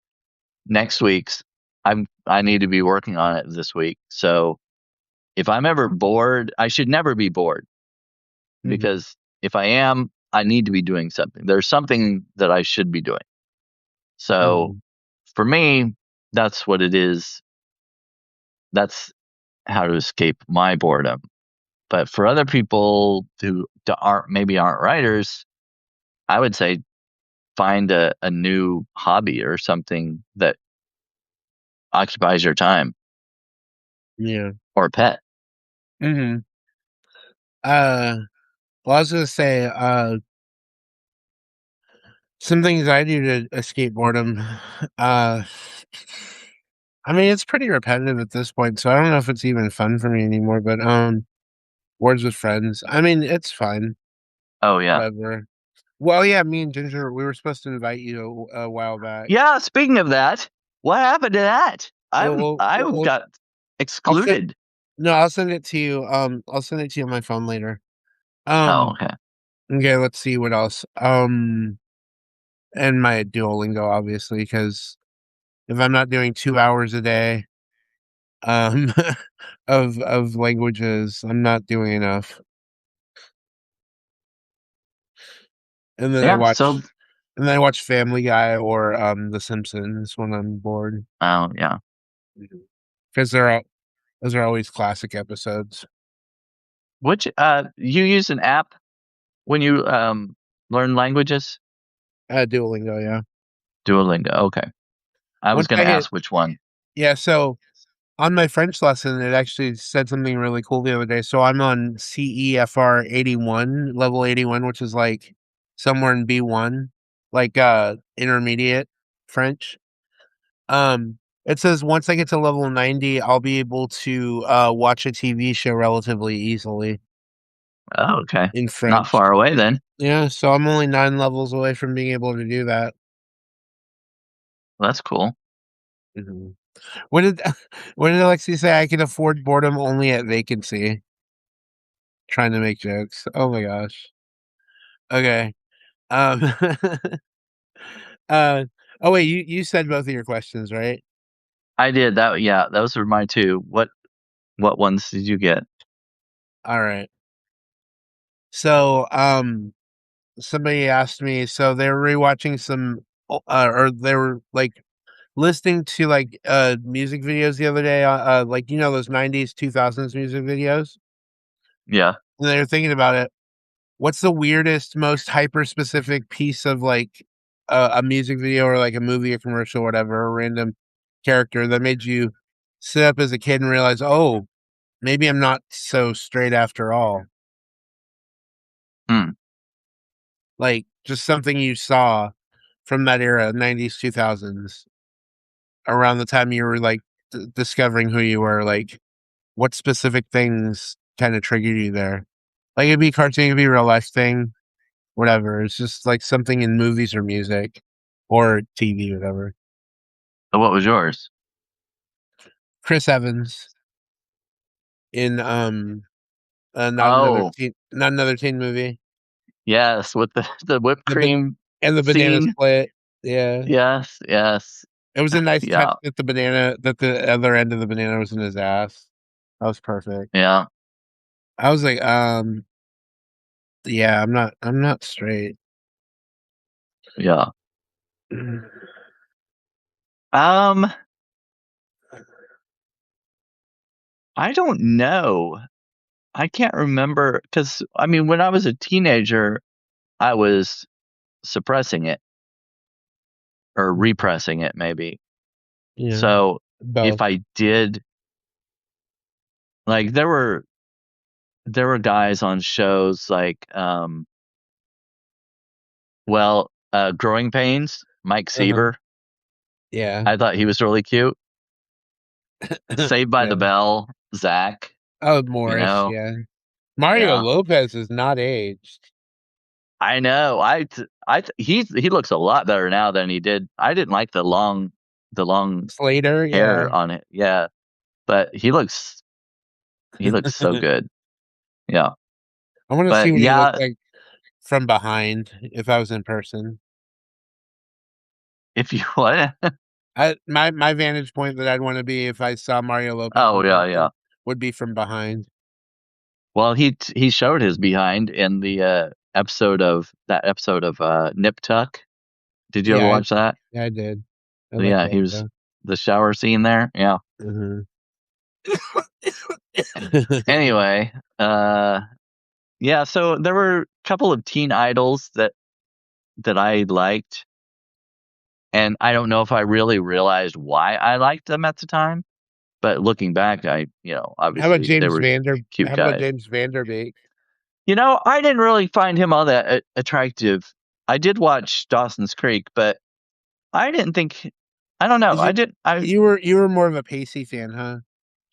next week's I need to be working on it this week. So if I'm ever bored, I should never be bored Mhm. because if I am, I need to be doing something. There's something that I should be doing. So Mhm. for me, that's what it is. That's how to escape my boredom. But for other people who aren't writers, I would say find a new hobby or something that occupies your time Yeah. or a pet. Mhm. Uh, well, I was gonna say, Some things I do to escape boredom. Uh, I mean, it's pretty repetitive at this point, so I don't know if it's even fun for me anymore. But words with friends. I mean, it's fun. Oh, yeah. Whatever. Well, yeah, me and Ginger, we were supposed to invite you a while back. Yeah, speaking of that, what happened to that? Well, I got I'll send. excluded. No, I'll send it to you. I'll send it to you on my phone later. Oh, Um, okay. okay, let's see what else. And my Duolingo, obviously, because if I'm not doing 2 hours a day, um, of languages, I'm not doing enough. And then I Yeah, so watch, and then I watch Family Guy or The Simpsons when I'm bored, oh, yeah. because those are always classic episodes. Which, you use an app when you, learn languages? Duolingo, yeah. Duolingo, okay. I was Once gonna I hit, ask which one. yeah. So on my French lesson, it actually said something really cool the other day. So I'm on CEFR 81, level 81, which is like somewhere in B1, like intermediate French. It says once I get to level 90, I'll be able to watch a TV show relatively easily Oh, okay. in Not French. far away then. Yeah, so I'm only 9 levels away from being able to do that. That's cool. Mhm. What did what did Alexi say? I can afford boredom only at vacancy. Trying to make jokes. Oh my gosh. Okay. Um uh oh wait, you said both of your questions, right? I did that, yeah, those were my 2. What ones did you get? All right. So somebody asked me, so they were rewatching some or they were like listening to like music videos the other day, like those 90s 2000s music videos. Yeah. And they were thinking about it. What's the weirdest, most hyper specific piece of like a music video or like a movie or commercial or whatever, a random character that made you sit up as a kid and realize, oh, maybe I'm not so straight after all. Hmm. Like just something you saw from that era, 90s, 2000s, around the time you were like discovering who you were. Like what specific things kind of triggered you there? Like it'd be cartoon, it'd be real life thing, whatever. It's just like something in movies or music or TV, whatever. So what was yours? Chris Evans in Oh, not another teen movie. yes, with the the whipped The ban- cream and the banana scene. split. Yeah. Yes, yes. It was a nice touch Yeah, that the other end of the banana was in his ass. That was perfect. yeah, I was like, yeah, I'm not straight. yeah. Um, I don't know. I can't remember because I mean, when I was a teenager, I was suppressing it or repressing it maybe. Yeah, So if both. I did, like, there were guys on shows like, Growing Pains, Mike Uh-huh. Seaver. Yeah. I thought he was really cute. Saved by the Yeah. Bell, Zach, Oh, you Morris, know? yeah. Mario Yeah. Lopez is not aged. I know. He looks a lot better now than he did. I didn't like the long Slater, yeah. hair on it. Yeah, but he looks so good. Yeah. I want to see But what he looked yeah, like from behind if I was in person. if you what? My vantage point that I'd want to be if I saw Mario Lopez Oh, in yeah, yeah. person would be from behind. Well, he showed his behind in the, episode of, Nip Tuck. Did you ever Yeah, watch that? I did. I like Yeah, that he was show. the shower scene there. Yeah. Mhm. Anyway, yeah, so there were a couple of teen idols that I liked, and I don't know if I really realized why I liked them at the time, but looking back, obviously they were cute How about guys. James Vanderbeek? I didn't really find him all that attractive. I did watch Dawson's Creek, but I didn't think. I don't know. Is you you were more of a Pacey fan, huh? I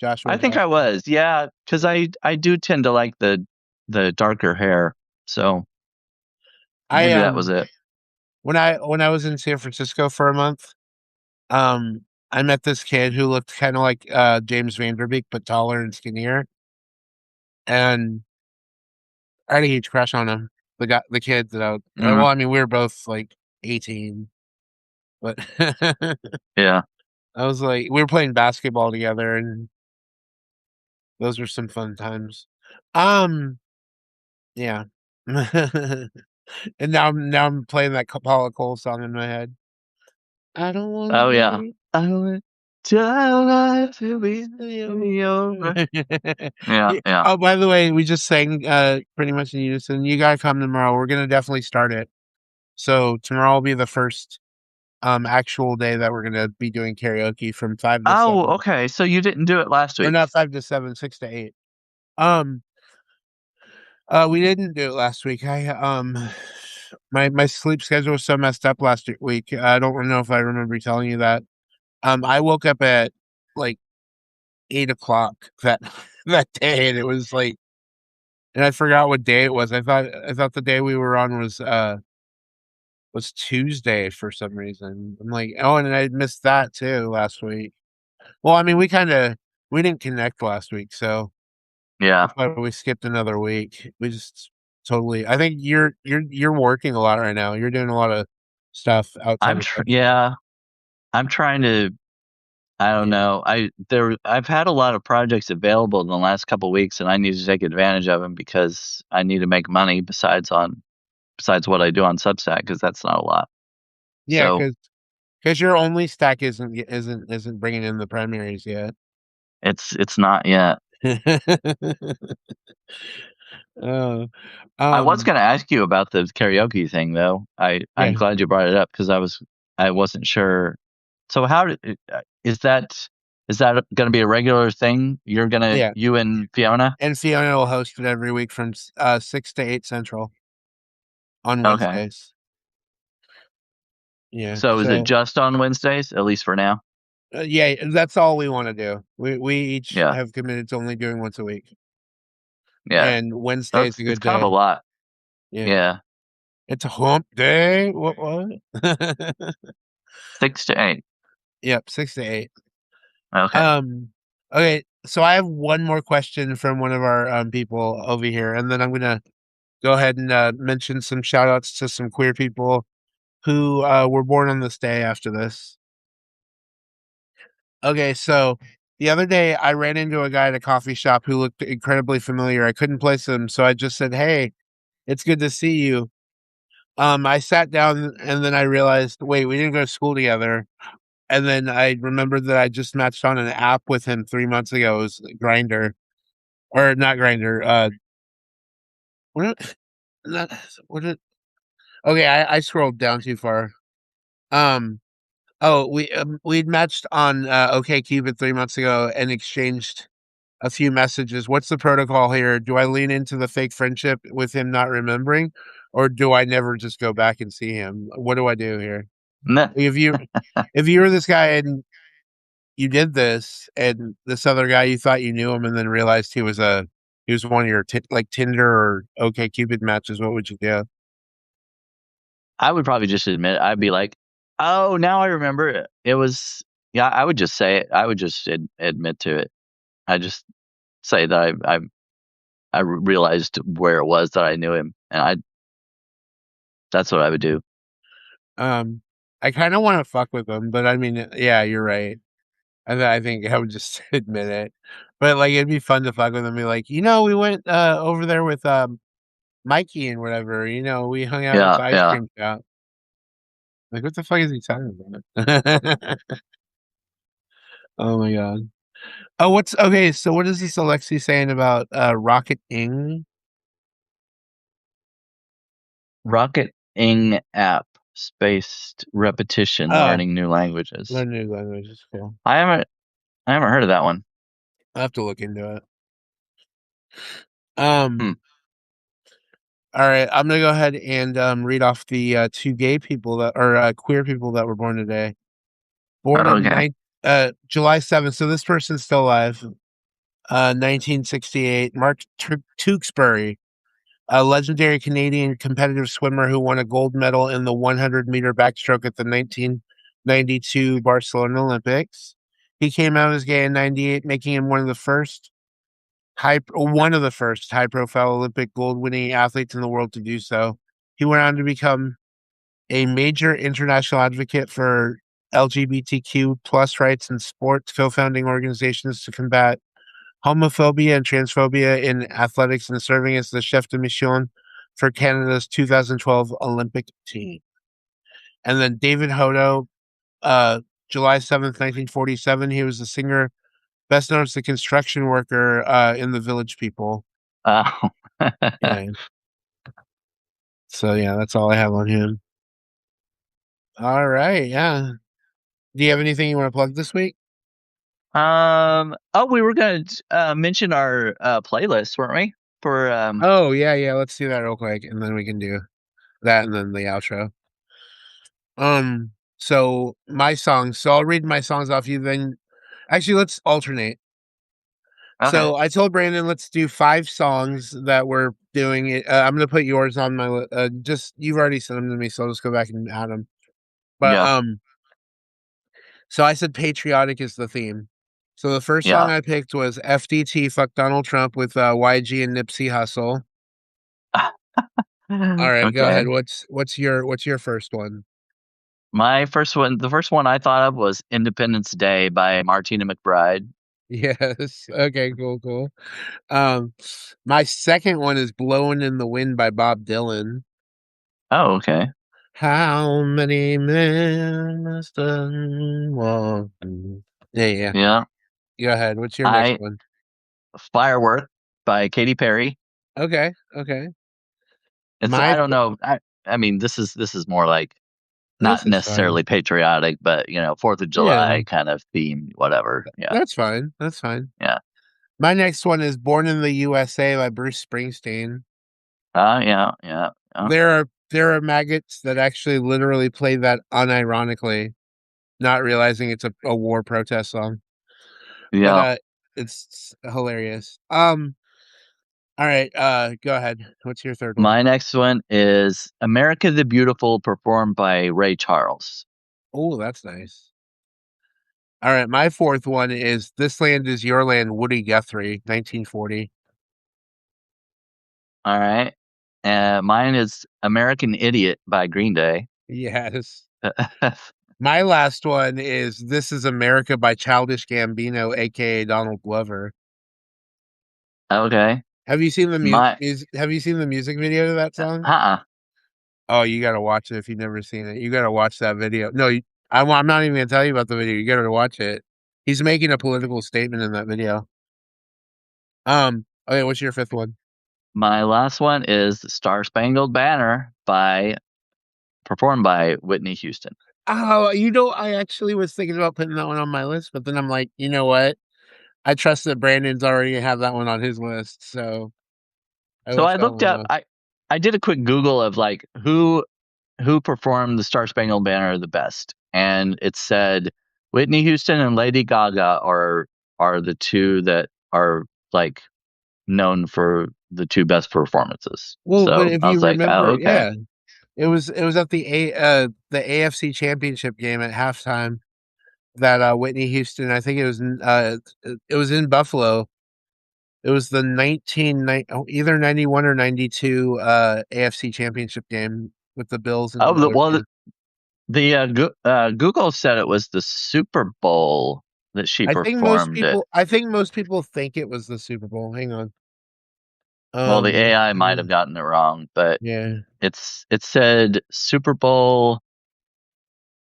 Joshua think I Jackson. was, yeah, because I do tend to like the darker hair, so I maybe that was it. when I was in San Francisco for a month, um, I met this kid who looked kind of like James Vanderbeek but taller and skinnier, and I had a huge crush on him. The kid that well, Mm, I mean, we were both like 18, but yeah. I was like, we were playing basketball together, and those were some fun times. Um, yeah. And now I'm playing that Paula Cole song in my head. I don't wanna Oh yeah. wait. I want to life to be over. Yeah, Yeah. yeah. Oh, by the way, we just sang pretty much in unison. You gotta come tomorrow. We're gonna definitely start it. So tomorrow will be the first actual day that we're gonna be doing karaoke from 5 to 7. Oh, okay. So you didn't do it last Or week. not 5 to 7, 6 to 8. Um we didn't do it last week. My sleep schedule was so messed up last week. I don't know if I remember telling you that. I woke up at like 8 o'clock that that day, and it was like, and I forgot what day it was. I thought the day we were on was Tuesday for some reason. I'm like, oh, and I missed that too last week. Well, I mean, we didn't connect last week, so Yeah. that's why we skipped another week. We just totally. I think you're working a lot right now. You're doing a lot of stuff outside of work. Yeah, I'm trying to I don't Yeah. know. I've had a lot of projects available in the last couple weeks, and I need to take advantage of them because I need to make money besides what I do on Substack because that's not a lot. Yeah, So because your only stack isn't bringing in the primaries yet. it's not yet. Oh, I was um, going to ask you about the karaoke thing though. I'm yeah, glad you brought it up because I wasn't sure. So is that going to be a regular thing? yeah. You and Fiona? And Fiona will host it every week from 6 to 8 Central on Okay. Wednesdays. Yeah. So is it So, just on Wednesdays at least for now? yeah, that's all we want to do. We each Yeah. have committed to only doing once a week, Yeah. and So Wednesday is a it's good kind of a day. lot. Yeah, Yeah. it's a hump day. What? 6 to 8. Yep, 6 to 8. Okay. Um, okay. So I have one more question from one of our people over here, and then I'm gonna go ahead and mention some shout outs to some queer people who were born on this day after this. Okay, so the other day I ran into a guy at a coffee shop who looked incredibly familiar. I couldn't place him, so I just said, "Hey, it's good to see you." I sat down and then I realized, wait, we didn't go to school together. And then I remembered that I just matched on an app with him 3 months ago. It was Grinder, or not Grinder. What? Not what? Okay, I scrolled down too far. Um, oh, we'd matched on OkCupid 3 months ago and exchanged a few messages. What's the protocol here? Do I lean into the fake friendship with him not remembering, or do I never just go back and see him? What do I do here? Nah, If you were this guy and you did this, and this other guy you thought you knew him, and then realized he was one of your like Tinder or OkCupid matches, what would you do? I would probably just admit it. I'd be like, "Oh, now I remember it. It was." Yeah, I would just say it. I would just admit to it. I just say that I realized where it was that I knew him, and I that's what I would do. Um, I kind of want to fuck with him, but I mean, yeah, you're right. I think I would just admit it. But like it'd be fun to fuck with him, be like, we went over there with Mikey and whatever, we hung out at Yeah, the ice yeah. cream shop. Like, what the fuck is he talking about? Oh my god. Oh, what's okay, so what is this Alexi saying about Rocket Ing? Rocket Ing app, spaced repetition, Oh, learning new languages. learn new languages, cool. I haven't I haven't heard of that one. I'll have to look into it. Um, Hmm. All right, I'm gonna go ahead and read off the two gay people that or queer people that were born today. Born Oh, in okay. July 7th, so this person's still alive. 1968, Mark Tewksbury, a legendary Canadian competitive swimmer who won a gold medal in the 100-meter backstroke at the 1992 Barcelona Olympics. He came out as gay in 98, making him one of the first high-profile Olympic gold-winning athletes in the world to do so. He went on to become a major international advocate for LGBTQ plus rights in sports, co-founding organizations to combat homophobia and transphobia in athletics, and serving as the chef de mission for Canada's 2012 Olympic team. And then David Hodo, uh, July 7th, 1947, he was a singer best known as the construction worker in the Village People. Oh. Yeah. So yeah, that's all I have on him. All right, yeah. Do you have anything you want to plug this week? Oh, we were gonna mention our playlist, weren't we? For Oh yeah, yeah. Let's do that real quick, and then we can do that, and then the outro. So my songs. So I'll read my songs off you. Then, actually, let's alternate. okay, So I told Brandon let's do 5 songs that we're doing. I'm gonna put yours on my just you've already sent them to me, so I'll just go back and add them. But yeah, so I said patriotic is the theme. So the first song yeah. I picked was FDT Fuck Donald Trump with YG and Nipsey Hussle. All right, go ahead. Okay. What's your first one? My first one, the first one I thought of was Independence Day by Martina McBride. Yes. Okay, cool, cool. Um, my second one is Blowing in the Wind by Bob Dylan. Oh, okay. How many men must done walk through? Yeah, yeah. Yeah. Go ahead. What's your next I one? Firework by Katy Perry. Okay, okay. It's My I don't know. I mean this is more like this not is fine. necessarily patriotic, but 4th of Yeah, July kind of theme, whatever. Yeah. that's fine. That's fine. Yeah. My next one is Born in the USA by Bruce Springsteen. Yeah, yeah, yeah. There are maggots that actually literally play that unironically, not realizing it's a war protest song. But Yeah. it's hilarious. All right, go ahead. What's your third one? My next one is America the Beautiful performed by Ray Charles. Oh, that's nice. All right, my fourth one is This Land Is Your Land, Woody Guthrie, 1940. All right. Mine is American Idiot by Green Day. Yes. My last one is This Is America by Childish Gambino, aka Donald Glover. Okay. Have you seen My have you seen the music video to that song? uh-uh. Oh, you gotta watch it if you've never seen it. You gotta watch that video. No, I'm not even gonna tell you about the video. You gotta watch it. He's making a political statement in that video. Okay, what's your fifth one? My last one is Star Spangled Banner by performed by Whitney Houston. Oh, I actually was thinking about putting that one on my list, but then I'm like, you know what? I trust that Brandon's already have that one on his list, so I So left I that looked one up off. I did a quick Google of like who performed the Star Spangled Banner the best, and it said Whitney Houston and Lady Gaga are the two that are like known for the two best performances. Well, but So if I you was like, oh, remember, okay. yeah, it was at the AFC Championship game at halftime that Whitney Houston, I think it was in Buffalo. It was the either 91 or 92 AFC Championship game with the Bills and Oh, the other well, team. Google said it was the Super Bowl that she performed it. I think most people think it was the Super Bowl. Hang on. Well, the Let's AI might have see. gotten it wrong, but Yeah. it said Super Bowl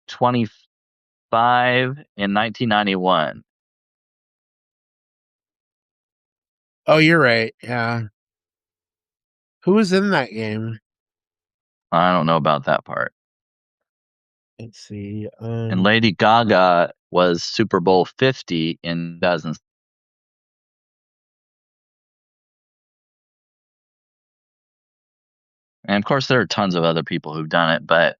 25 in 1991. Oh, you're right. Yeah. Who was in that game? I don't know about that part. Let's see. And Lady Gaga was Super Bowl 50 in 2000. And of course, there are tons of other people who've done it, but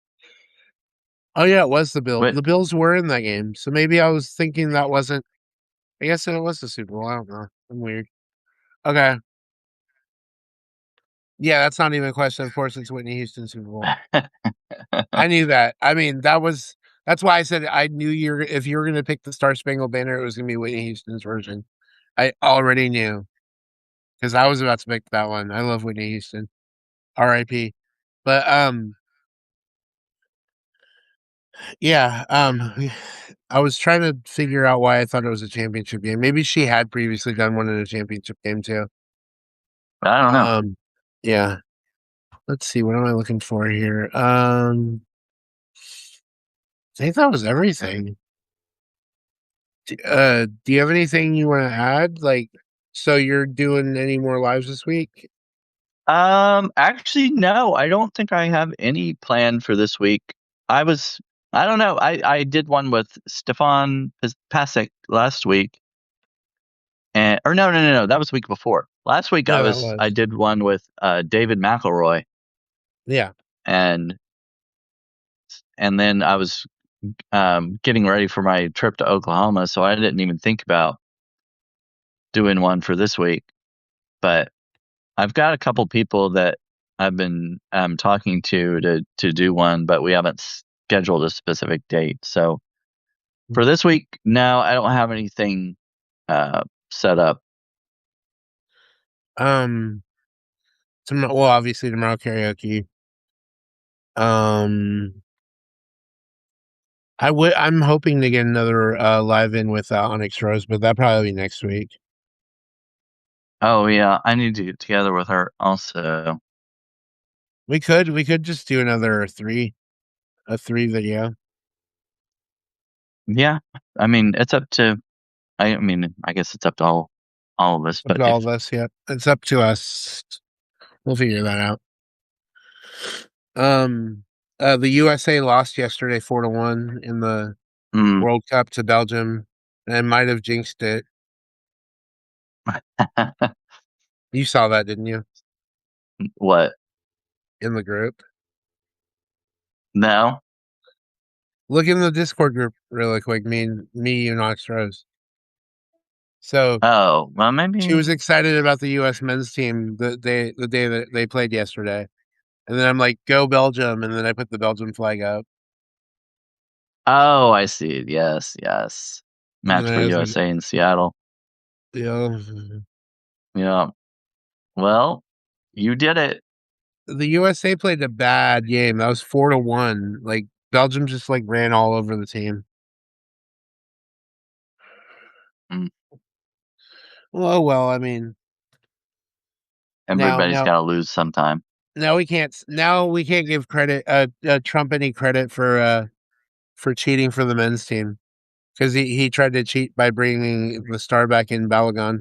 Oh yeah, it was the Bill. but The Bills were in that game, so maybe I was thinking that wasn't. I guess it was the Super Bowl. I don't know. I'm weird. Okay. Yeah, that's not even a question. Of course, it's Whitney Houston Super Bowl. I knew that. I mean, that's why I said I knew if you were going to pick the Star Spangled Banner, it was going to be Whitney Houston's version. I already knew because I was about to pick that one. I love Whitney Houston. R.I.P. But yeah, I was trying to figure out why I thought it was a championship game. Maybe she had previously done one in a championship game too. I don't know. Yeah. Let's see. What am I looking for here? I think that was everything. Do you have anything you want to add? Like, so you're doing any more lives this week? Actually, no, I don't think I have any plan for this week. I was, I don't know. I did one with Stefan Pasek last week, and or no, that was the week before. Last week Yeah, that I was. did one with David McElroy, Yeah. and then I was getting ready for my trip to Oklahoma, so I didn't even think about doing one for this week. But I've got a couple people that I've been talking to do one, but we haven't scheduled a specific date. So for this week, no, I don't have anything set up. Um, tomorrow, well, obviously tomorrow karaoke. Um, I'm hoping to get another live in with Onyx Rose, but that'll probably be next week. Oh yeah, I need to get together with her also. We could just do another a three video. Yeah, I mean it's up to. I mean, I guess it's up to all of us. Up But to all if of us, yeah. It's up to us. We'll figure that out. Um, the USA lost yesterday 4-1 in the mm, World Cup to Belgium, and might have jinxed it. You saw that, didn't you? what? In the group. No. Look in the Discord group really quick. Me, and Ox Rose. So Oh well, she was maybe. excited about the U.S. men's team the day that they played yesterday, and then I'm like, "Go Belgium!" And then I put the Belgium flag up, Oh, I see. Yes, yes. and then Match for I was like, USA in Seattle. "Yeah." Yeah. Well, you did it. The USA played a bad game. That was 4-1. Like Belgium just like ran all over the team. Mm. Well, oh well. I mean, now Everybody's now got to lose sometime. now we can't give credit Trump any credit for cheating for the men's team because he tried to cheat by bringing the star back in Balogun,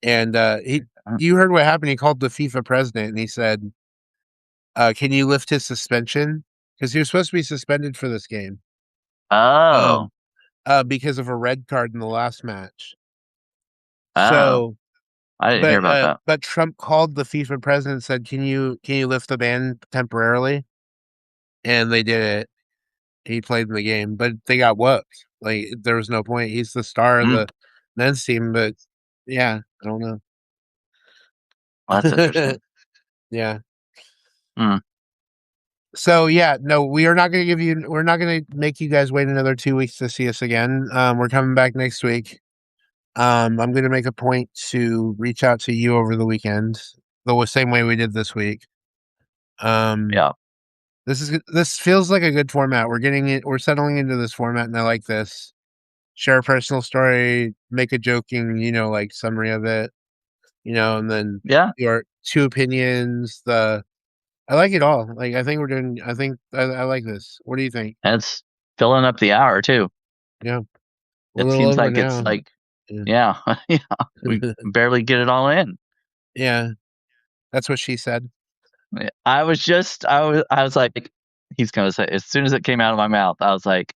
and he Uh, you heard what happened. He called the FIFA president and he said, "Can you lift his suspension?" Because he was supposed to be suspended for this game, Oh, um, because of a red card in the last match. oh, So, I didn't hear about that. but Trump called the FIFA president and said, can you lift the ban temporarily?" And they did it. He played in the game, but they got whooped. Like there was no point. He's the star of Mm. the men's team, but yeah, I don't Well, that's know. interesting. Yeah. Mm. So yeah, no, we're not gonna make you guys wait another 2 weeks to see us again. We're coming back next week. I'm gonna make a point to reach out to you over the weekend, the same way we did this week. Um, Yeah, this feels like a good format. We're settling into this format, and I like this. Share a personal story, make a joking, like summary of it, and then yeah. your two opinions. I like it all. Like I think I like this. What do you think? And it's filling up the hour too. Yeah, we're a It little seems over like it's now. like, Yeah, yeah, yeah. We barely get it all in. yeah, that's what she said. Yeah, I was like, he's gonna say. As soon as it came out of my mouth, I was like,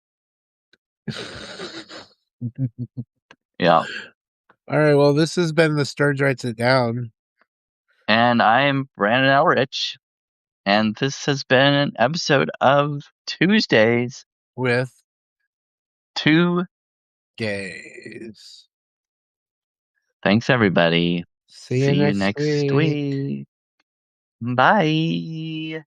yeah. All right, well, this has been the Sturge Writes It Down. And I am Brandon Ellrich. And this has been an episode of Tuesdays with Two. gays. Thanks, everybody. See See you you next next week. week. Bye.